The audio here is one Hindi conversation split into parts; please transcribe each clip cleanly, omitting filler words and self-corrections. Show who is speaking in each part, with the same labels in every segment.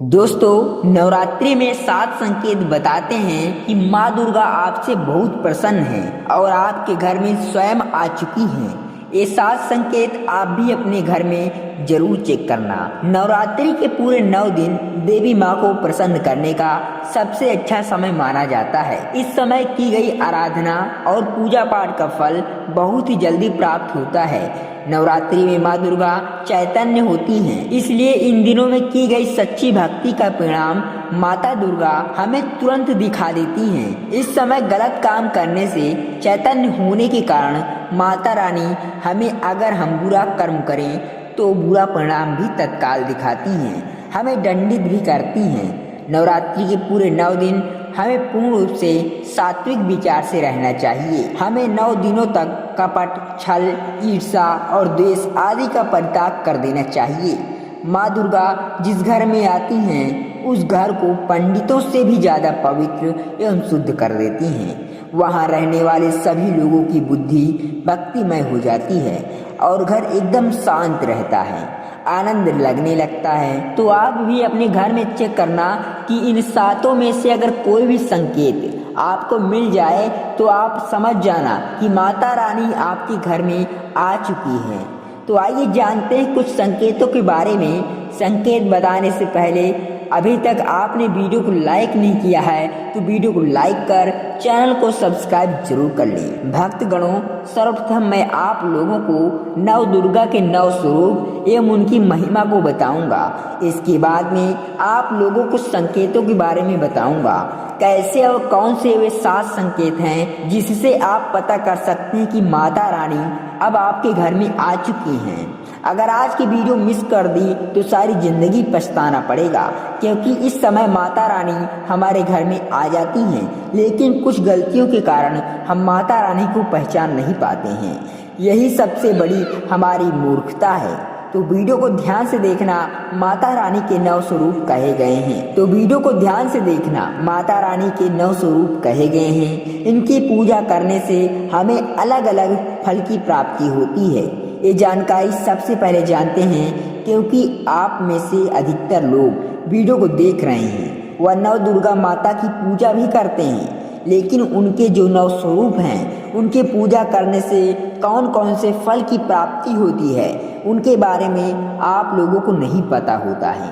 Speaker 1: दोस्तों, नवरात्रि में 7 संकेत बताते हैं कि माँ दुर्गा आपसे बहुत प्रसन्न है और आपके घर में स्वयं आ चुकी हैं। ये 7 संकेत आप भी अपने घर में जरूर चेक करना। नवरात्रि के पूरे 9 दिन देवी माँ को प्रसन्न करने का सबसे अच्छा समय माना जाता है। इस समय की गई आराधना और पूजा पाठ का फल बहुत ही जल्दी प्राप्त होता है। नवरात्रि में माँ दुर्गा चैतन्य होती हैं, इसलिए इन दिनों में की गई सच्ची भक्ति का परिणाम माता दुर्गा हमें तुरंत दिखा देती हैं। इस समय गलत काम करने से चैतन्य होने के कारण माता रानी हमें अगर हम बुरा कर्म करें तो बुरा परिणाम भी तत्काल दिखाती हैं, हमें दंडित भी करती हैं। नवरात्रि के पूरे 9 दिन हमें पूर्ण रूप से सात्विक विचार से रहना चाहिए। हमें 9 दिनों तक कपट, छल, ईर्ष्या और द्वेष आदि का परित्याग कर देना चाहिए। माँ दुर्गा जिस घर में आती हैं उस घर को पंडितों से भी ज़्यादा पवित्र एवं शुद्ध कर देती हैं। वहाँ रहने वाले सभी लोगों की बुद्धि भक्तिमय हो जाती है और घर एकदम शांत रहता है, आनंद लगने लगता है। तो आप भी अपने घर में चेक करना कि इन 7 में से अगर कोई भी संकेत आपको मिल जाए तो आप समझ जाना कि माता रानी आपके घर में आ चुकी है। तो आइए जानते हैं कुछ संकेतों के बारे में। संकेत बताने से पहले अभी तक आपने वीडियो को लाइक नहीं किया है तो वीडियो को लाइक कर चैनल को सब्सक्राइब जरूर कर लें। भक्तगणों, सर्वप्रथम मैं आप लोगों को नव दुर्गा के 9 स्वरूप एवं उनकी महिमा को बताऊंगा। इसके बाद में आप लोगों को संकेतों के बारे में बताऊंगा, कैसे और कौन से वे 7 संकेत हैं जिससे आप पता कर सकते हैं कि माता रानी अब आपके घर में आ चुकी हैं। अगर आज की वीडियो मिस कर दी तो सारी जिंदगी पछताना पड़ेगा, क्योंकि इस समय माता रानी हमारे घर में आ जाती हैं, लेकिन कुछ गलतियों के कारण हम माता रानी को पहचान नहीं पाते हैं। यही सबसे बड़ी हमारी मूर्खता है। तो वीडियो को ध्यान से देखना। माता रानी के 9 स्वरूप कहे गए हैं। तो वीडियो को ध्यान से देखना। माता रानी के 9 स्वरूप कहे गए हैं। इनकी पूजा करने से हमें अलग अलग फल की प्राप्ति होती है। ये जानकारी सबसे पहले जानते हैं, क्योंकि आप में से अधिकतर लोग वीडियो को देख रहे हैं वह नव दुर्गा माता की पूजा भी करते हैं, लेकिन उनके जो 9 स्वरूप हैं उनके पूजा करने से कौन कौन से फल की प्राप्ति होती है उनके बारे में आप लोगों को नहीं पता होता है।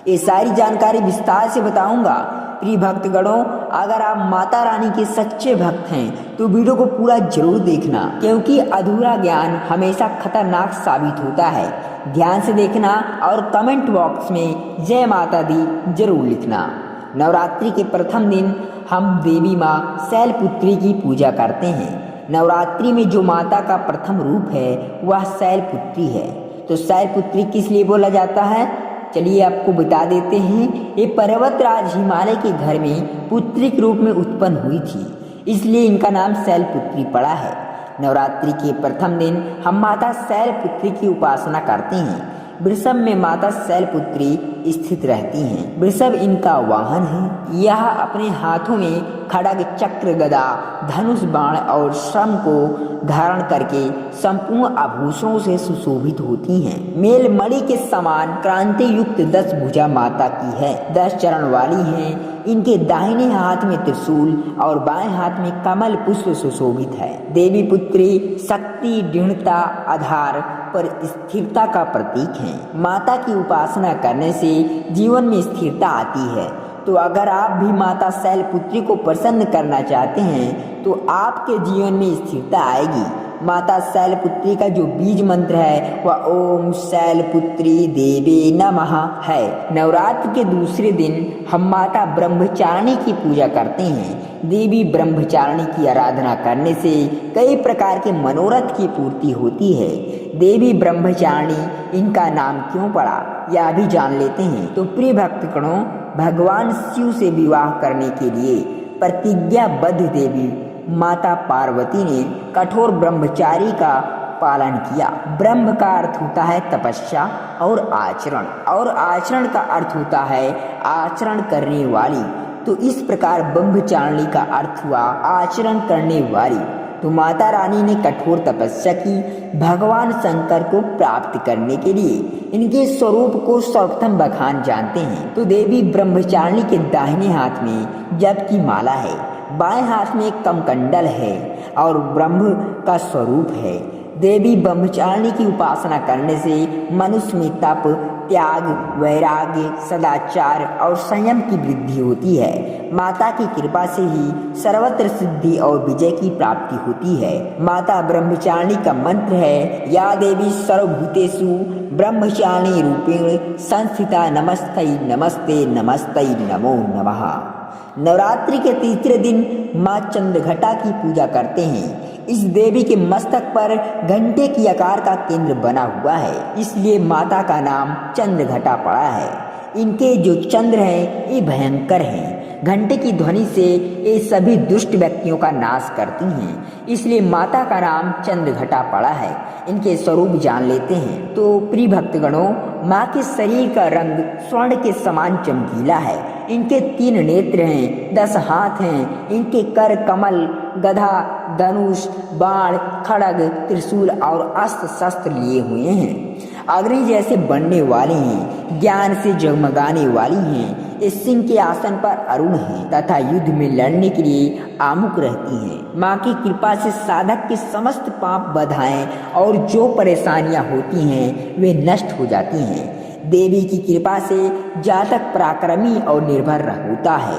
Speaker 1: ये सारी जानकारी विस्तार से बताऊंगा। प्रिय भक्तगणों, अगर आप माता रानी के सच्चे भक्त हैं तो वीडियो को पूरा जरूर देखना, क्योंकि अधूरा ज्ञान हमेशा खतरनाक साबित होता है। ध्यान से देखना और कमेंट बॉक्स में जय माता दी जरूर लिखना। नवरात्रि के प्रथम दिन हम देवी माँ शैलपुत्री की पूजा करते हैं। नवरात्रि में जो माता का प्रथम रूप है वह शैलपुत्री है। तो शैलपुत्री किस लिए बोला जाता है, चलिए आपको बता देते हैं। ये पर्वतराज हिमालय के घर में पुत्री के रूप में उत्पन्न हुई थी, इसलिए इनका नाम शैलपुत्री पड़ा है। नवरात्रि के प्रथम दिन हम माता शैलपुत्री की उपासना करते हैं। वृषभ में माता शैलपुत्री स्थित रहती हैं। वृषभ इनका वाहन है। यह अपने हाथों में खड्ग, चक्र, गदा, धनुष, बाण और शम को धारण करके संपूर्ण आभूषणों से सुशोभित होती हैं। मेल मणि के समान क्रांति युक्त 10 भुजा माता की है। 10 चरण वाली हैं। इनके दाहिने हाथ में त्रिशूल और बाएं हाथ में कमल पुष्प सुशोभित है। देवी पुत्री शक्ति, दृढ़ता, आधार पर स्थिरता का प्रतीक है। माता की उपासना करने से जीवन में स्थिरता आती है। तो अगर आप भी माता शैलपुत्री को प्रसन्न करना चाहते हैं तो आपके जीवन में स्थिरता आएगी। माता शैलपुत्री का जो बीज मंत्र है वह ओम शैलपुत्री देवे नमः है। नवरात्र के दूसरे दिन हम माता ब्रह्मचारिणी की पूजा करते हैं। देवी ब्रह्मचारिणी की आराधना करने से कई प्रकार के मनोरथ की पूर्ति होती है। देवी ब्रह्मचारिणी इनका नाम क्यों पड़ा यह भी जान लेते हैं। तो प्रिय भक्तगणों, भगवान शिव से विवाह करने के लिए प्रतिज्ञाबद्ध देवी माता पार्वती ने कठोर ब्रह्मचारी का पालन किया। ब्रह्म का अर्थ होता है तपस्या और आचरण, और आचरण का अर्थ होता है आचरण करने वाली। तो इस प्रकार ब्रह्मचारिणी का अर्थ हुआ आचरण करने वाली। तो माता रानी ने कठोर तपस्या की भगवान शंकर को प्राप्त करने के लिए। इनके स्वरूप को सर्वप्रथम बखान जानते हैं तो देवी ब्रह्मचारिणी के दाहिने हाथ में जप की माला है, बाएं हाथ में एक कमंडल है और ब्रह्म का स्वरूप है। देवी ब्रह्मचारिणी की उपासना करने से मनुष्य में तप, त्याग, वैराग्य, सदाचार और संयम की वृद्धि होती है। माता की कृपा से ही सर्वत्र सिद्धि और विजय की प्राप्ति होती है। माता ब्रह्मचारिणी का मंत्र है, या देवी सर्वभूतेषु ब्रह्मचारिणी रूपेण संस्थिता नमस्ते नमस्ते नमस्ते नमो नमः। नवरात्रि के तीसरे दिन माँ चंद्रघटा की पूजा करते हैं। इस देवी के मस्तक पर घंटे की आकार का केंद्र बना हुआ है, इसलिए माता का नाम चंद्रघटा पड़ा है। इनके जो चंद्र हैं ये भयंकर हैं। घंटे की ध्वनि से ये सभी दुष्ट व्यक्तियों का नाश करती हैं, इसलिए माता का नाम चंद्रघटा पड़ा है। इनके स्वरूप जान लेते हैं तो प्रिय भक्तगणों, माँ के शरीर का रंग स्वर्ण के समान चमकीला है। इनके 3 नेत्र हैं, 10 हाथ हैं। इनके कर कमल, गधा, धनुष, बाण, खड़ग, त्रिशूल और अस्त्र शस्त्र लिए हुए हैं। अग्नि जैसे बढ़ने वाले हैं, ज्ञान से जगमगाने वाली हैं। इस सिंह के आसन पर अरुण हैं तथा युद्ध में लड़ने के लिए आमुख रहती हैं। माँ की कृपा से साधक के समस्त पाप बाधाएं और जो परेशानियां होती हैं वे नष्ट हो जाती हैं। देवी की कृपा से जातक पराक्रमी और निर्भर होता है।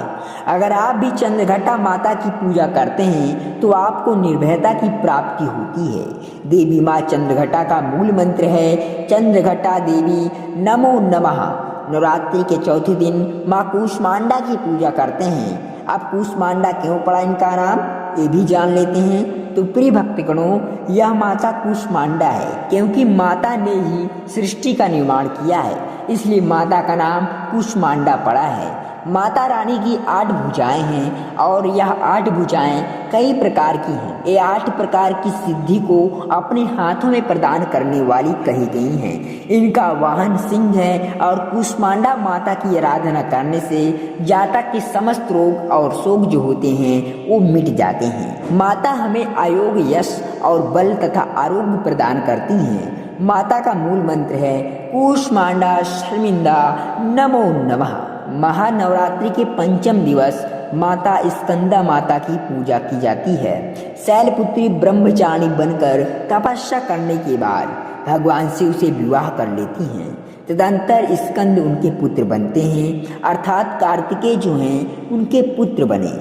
Speaker 1: अगर आप भी चंद्रघटा माता की पूजा करते हैं तो आपको निर्भयता की प्राप्ति होती है। देवी माँ चंद्रघटा का मूल मंत्र है, चंद्रघटा देवी नमो नमः। नवरात्रि के चौथे दिन माँ कूष्मांडा की पूजा करते हैं। अब कूष्मांडा क्यों पड़ा इनका नाम, ये भी जान लेते हैं। तो प्रिय भक्तगणों, यह माता कूष्मांडा है क्योंकि माता ने ही सृष्टि का निर्माण किया है, इसलिए माता का नाम कूष्मांडा पड़ा है। माता रानी की 8 भुजाएं हैं और यह 8 भुजाएं कई प्रकार की हैं। ये 8 प्रकार की सिद्धि को अपने हाथों में प्रदान करने वाली कही गई हैं। इनका वाहन सिंह है और कूष्मांडा माता की आराधना करने से जातक के समस्त रोग और शोक जो होते हैं वो मिट जाते हैं। माता हमें आयोग, यश और बल तथा आरोग्य प्रदान करती हैं। माता का मूल मंत्र है, कूष्मांडा शर्मिंदा नमो नमः। महानवरात्रि के पंचम दिवस माता स्कंदा माता की पूजा की जाती है। शैलपुत्री ब्रह्मचारिणी बनकर तपस्या करने के बाद भगवान शिव से विवाह कर लेती हैं। तदंतर स्कंद उनके पुत्र बनते हैं, अर्थात कार्तिकेय जो हैं उनके पुत्र बने,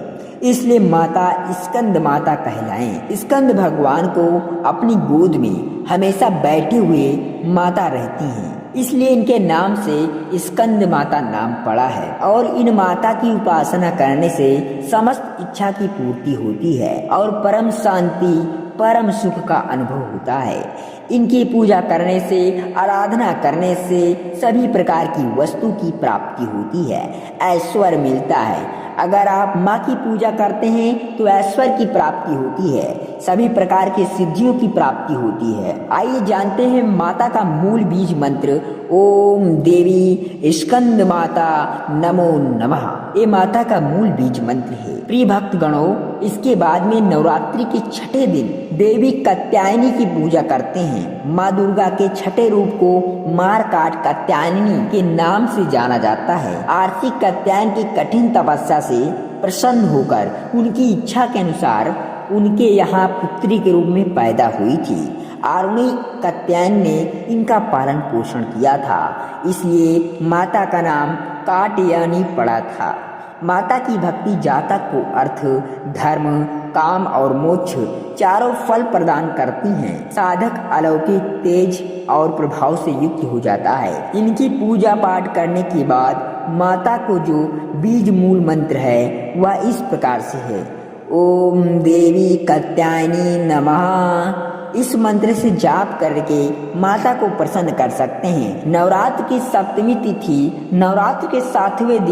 Speaker 1: इसलिए माता स्कंद माता कहलाएं। स्कंद भगवान को अपनी गोद में हमेशा बैठे हुए माता रहती हैं, इसलिए इनके नाम से स्कंद माता नाम पड़ा है। और इन माता की उपासना करने से समस्त इच्छा की पूर्ति होती है और परम शांति, परम सुख का अनुभव होता है। इनकी पूजा करने से, आराधना करने से सभी प्रकार की वस्तु की प्राप्ति होती है, ऐश्वर्य मिलता है। अगर आप माँ की पूजा करते हैं तो ऐश्वर्य की प्राप्ति होती है, सभी प्रकार की सिद्धियों की प्राप्ति होती है। आइए जानते हैं माता का मूल बीज मंत्र, ओम देवी स्कंद माता नमो नमः। ये माता का मूल बीज मंत्र है। प्रिय भक्त गणों, इसके बाद में नवरात्रि के छठे दिन देवी कात्यायनी की पूजा करते हैं। माँ दुर्गा के छठे रूप को मारकाट कात्यायनी के नाम से जाना जाता है। आरती कात्यायन की कठिन तपस्या से प्रसन्न होकर उनकी इच्छा के अनुसार उनके यहाँ पुत्री के रूप में पैदा हुई थी। आरुणी कात्यायन ने इनका पालन पोषण किया था, इसलिए माता का नाम कात्यायनी पड़ा था। माता की भक्ति जातक को अर्थ, धर्म, काम और मोक्ष चारों फल प्रदान करती हैं। साधक अलौकिक तेज और प्रभाव से युक्त हो जाता है। इनकी पूजा पाठ करने के बाद माता को जो बीज मूल मंत्र है वह इस प्रकार से है, ओम देवी कात्यायनी नमः। इस मंत्र से जाप करके माता को प्रसन्न कर सकते हैं। नवरात्र की सप्तमी तिथि नवरात्र के 7वें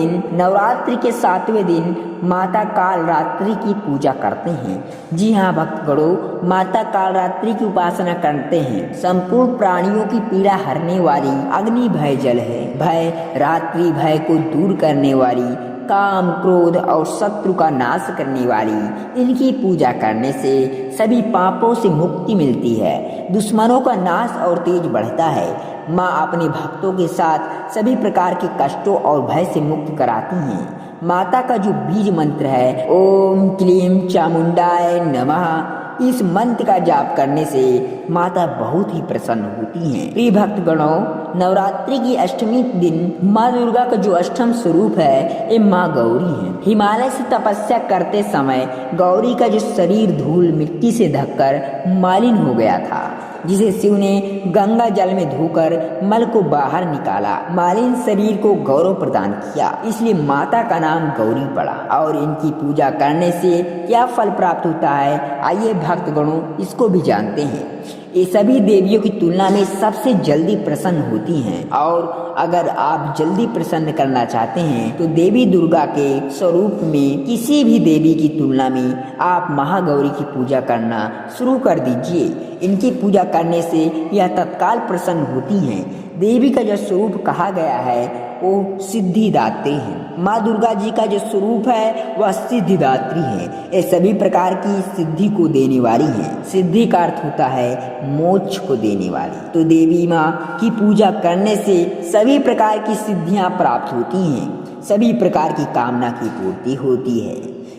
Speaker 1: दिन माता काल रात्रि की पूजा करते हैं। जी हाँ भक्तगणों, माता कालरात्रि की उपासना करते हैं। संपूर्ण प्राणियों की पीड़ा हरने वाली अग्नि भय जल है। भय रात्रि भय को दूर करने वाली, काम क्रोध और शत्रु का नाश करने वाली, इनकी पूजा करने से सभी पापों से मुक्ति मिलती है, दुश्मनों का नाश और तेज बढ़ता है। माँ अपने भक्तों के साथ सभी प्रकार के कष्टों और भय से मुक्त कराती हैं। माता का जो बीज मंत्र है ओम क्लीम चामुंडाय नमः, इस मंत्र का जाप करने से माता बहुत ही प्रसन्न होती हैं। प्रिय भक्तगणों, नवरात्रि की अष्टमी दिन माँ दुर्गा का जो अष्टम स्वरूप है ये माँ गौरी है। हिमालय से तपस्या करते समय गौरी का जो शरीर धूल मिट्टी से ढककर मालिन हो गया था, जिसे शिव ने गंगा जल में धोकर मल को बाहर निकाला। मालिन शरीर को गौरव प्रदान किया, इसलिए माता का नाम गौरी पड़ा। और इनकी पूजा करने से क्या फल प्राप्त होता है, आइए भक्तगणों इसको भी जानते हैं। ये सभी देवियों की तुलना में सबसे जल्दी प्रसन्न होती हैं, और अगर आप जल्दी प्रसन्न करना चाहते हैं तो देवी दुर्गा के स्वरूप में किसी भी देवी की तुलना में आप महागौरी की पूजा करना शुरू कर दीजिए। इनकी पूजा करने से यह तत्काल प्रसन्न होती हैं। देवी का जो स्वरूप कहा गया है वो सिद्धिदात्री है। माँ दुर्गा जी का जो स्वरूप है वह सिद्धिदात्री है। ये सभी प्रकार की सिद्धि को देने वाली है। सिद्धि का अर्थ होता है मोक्ष को देने वाली। तो देवी माँ की पूजा करने से सभी प्रकार की सिद्धियां प्राप्त होती हैं, सभी प्रकार की कामना की पूर्ति होती है।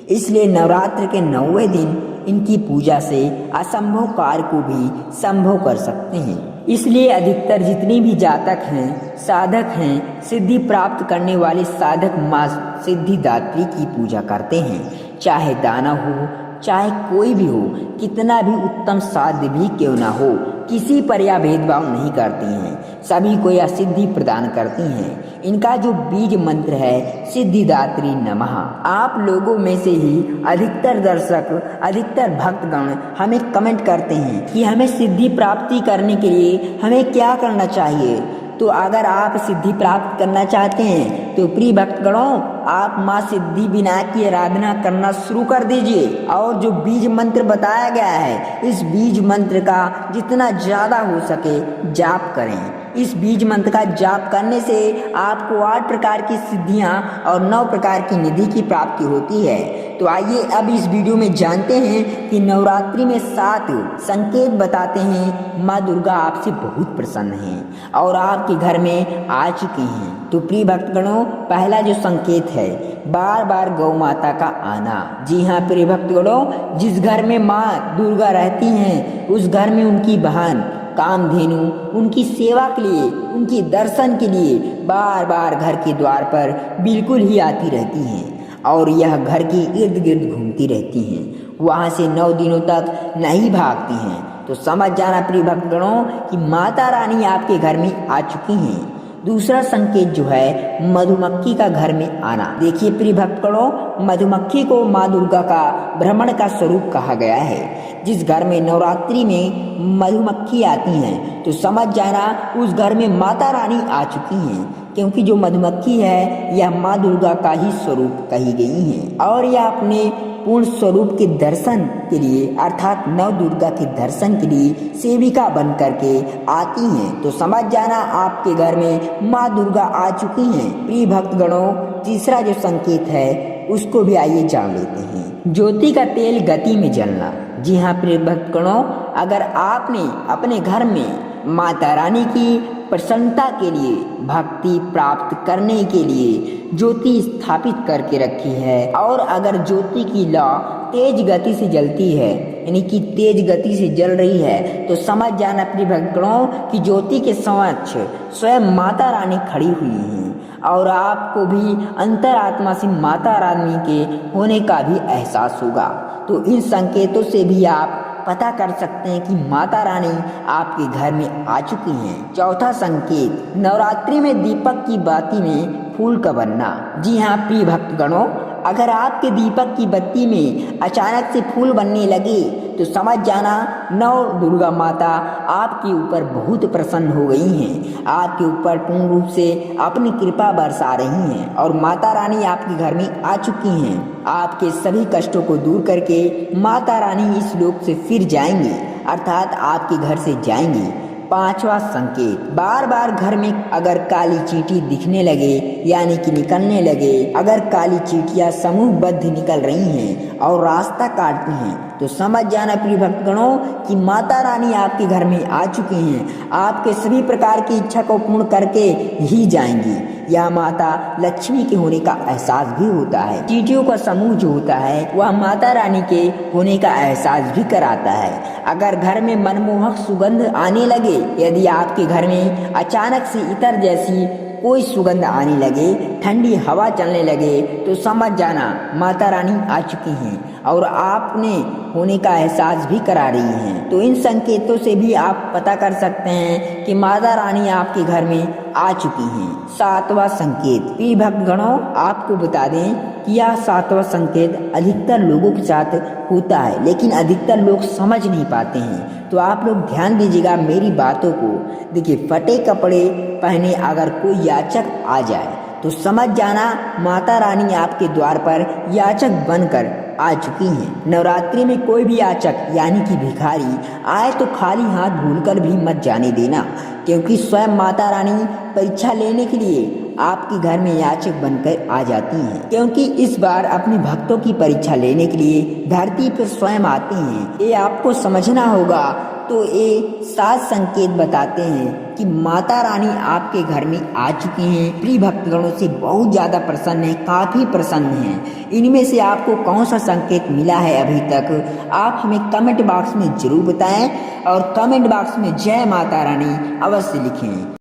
Speaker 1: इसलिए नवरात्र के 9वें दिन इनकी पूजा से असंभव कार्य को भी संभव कर सकते हैं। इसलिए अधिकतर जितनी भी जातक हैं, साधक हैं, सिद्धि प्राप्त करने वाले साधक माँ सिद्धिदात्री की पूजा करते हैं। चाहे दाना हो, चाहे कोई भी हो, कितना भी उत्तम साध्य भी क्यों ना हो, किसी पर यह भेदभाव नहीं करती हैं, सभी को यह सिद्धि प्रदान करती हैं। इनका जो बीज मंत्र है सिद्धिदात्री नमः। आप लोगों में से ही अधिकतर दर्शक, अधिकतर भक्तगण हमें कमेंट करते हैं कि हमें सिद्धि प्राप्ति करने के लिए हमें क्या करना चाहिए। तो अगर आप सिद्धि प्राप्त करना चाहते हैं तो प्रिय भक्तगणों, आप माँ सिद्धि विनायक की आराधना करना शुरू कर दीजिए। और जो बीज मंत्र बताया गया है, इस बीज मंत्र का जितना ज़्यादा हो सके जाप करें। इस बीज मंत्र का जाप करने से आपको 8 प्रकार की सिद्धियां और 9 प्रकार की निधि की प्राप्ति होती है। तो आइए अब इस वीडियो में जानते हैं कि नवरात्रि में 7 संकेत बताते हैं माँ दुर्गा आपसे बहुत प्रसन्न हैं और आपके घर में आ चुकी हैं। तो प्रिय भक्तगणों, पहला जो संकेत है बार बार गौ माता का आना। जी हाँ प्रिय भक्तगणों, जिस घर में माँ दुर्गा रहती हैं उस घर में उनकी बहन कामधेनु उनकी सेवा के लिए, उनके दर्शन के लिए बार बार घर के द्वार पर बिल्कुल ही आती रहती हैं और यह घर के इर्द गिर्द घूमती रहती हैं, वहाँ से 9 दिनों तक नहीं भागती हैं। तो समझ जाना प्रिय भक्तगणों कि माता रानी आपके घर में आ चुकी हैं। दूसरा संकेत जो है मधुमक्खी का घर में आना। देखिए प्रिय भक्तगणों, मधुमक्खी को माँ दुर्गा का भ्रमण का स्वरूप कहा गया है। जिस घर में नवरात्रि में मधुमक्खी आती हैं तो समझ जाना उस घर में माता रानी आ चुकी हैं, क्योंकि जो मधुमक्खी है यह माँ दुर्गा का ही स्वरूप कही गई है और यह अपने पूर्ण स्वरूप के दर्शन के लिए अर्थात नव दुर्गा के दर्शन के लिए सेविका बन करके आती हैं। तो समझ जाना आपके घर में माँ दुर्गा आ चुकी हैं। प्रिय भक्तगणों, तीसरा जो संकेत है उसको भी आइए जान लेते हैं। ज्योति का तेल गति में जलना। जी हाँ प्रिय भक्तगणों, अगर आपने अपने घर में माता रानी की प्रसन्नता के लिए, भक्ति प्राप्त करने के लिए ज्योति स्थापित करके रखी है और अगर ज्योति की लौ तेज गति से जलती है, यानी कि तेज गति से जल रही है, तो समझ जाना प्रिय भक्तगणों कि ज्योति के समक्ष स्वयं माता रानी खड़ी हुई हैं और आपको भी अंतरात्मा से माता रानी के होने का भी एहसास होगा। तो इन संकेतों से भी आप पता कर सकते हैं कि माता रानी आपके घर में आ चुकी हैं। चौथा संकेत, नवरात्रि में दीपक की बाती में फूल का बनना। जी हाँ प्रिय भक्तगणों, अगर आपके दीपक की बत्ती में अचानक से फूल बनने लगे तो समझ जाना नौ दुर्गा माता आपके ऊपर बहुत प्रसन्न हो गई हैं, आपके ऊपर पूर्ण रूप से अपनी कृपा बरसा रही हैं और माता रानी आपके घर में आ चुकी हैं। आपके सभी कष्टों को दूर करके माता रानी इस लोक से फिर जाएंगी, अर्थात आपके घर से जाएंगी। पांचवा संकेत, बार बार घर में अगर काली चींटी दिखने लगे यानी कि निकलने लगे, अगर काली चींटियां समूहबद्ध निकल रही हैं और रास्ता काटती हैं तो समझ जाना प्रिय भक्तगणों कि माता रानी आपके घर में आ चुकी हैं, आपके सभी प्रकार की इच्छा को पूर्ण करके ही जाएंगी। यह माता लक्ष्मी के होने का एहसास भी होता है। चींटियों का समूह जो होता है वह माता रानी के होने का एहसास भी कराता है। अगर घर में मनमोहक सुगंध आने लगे, यदि आपके घर में अचानक से इत्र जैसी कोई सुगंध आने लगे, ठंडी हवा चलने लगे, तो समझ जाना माता रानी आ चुकी हैं और आपने होने का एहसास भी करा रही हैं। तो इन संकेतों से भी आप पता कर सकते हैं कि माता रानी आपके घर में आ चुकी हैं। सातवां संकेत, प्रिय भक्तगणों आपको बता दें कि यह सातवां संकेत अधिकतर लोगों के साथ होता है, लेकिन अधिकतर लोग समझ नहीं पाते हैं। तो आप लोग ध्यान दीजिएगा मेरी बातों को। देखिए, फटे कपड़े पहने अगर कोई याचक आ जाए तो समझ जाना माता रानी आपके द्वार पर याचक बनकर आ चुकी हैं। नवरात्रि में कोई भी याचक यानी कि भिखारी आए तो खाली हाथ भूलकर भी मत जाने देना, क्योंकि स्वयं माता रानी परीक्षा लेने के लिए आपके घर में याचक बनकर आ जाती हैं, क्योंकि इस बार अपने भक्तों की परीक्षा लेने के लिए धरती पर स्वयं आती हैं। ये आपको समझना होगा। तो ये 7 संकेत बताते हैं कि माता रानी आपके घर में आ चुकी हैं, प्रिय भक्तगणों से बहुत ज़्यादा प्रसन्न है, काफ़ी प्रसन्न हैं। इनमें से आपको कौन सा संकेत मिला है अभी तक, आप हमें कमेंट बॉक्स में जरूर बताएं और कमेंट बॉक्स में जय माता रानी अवश्य लिखें।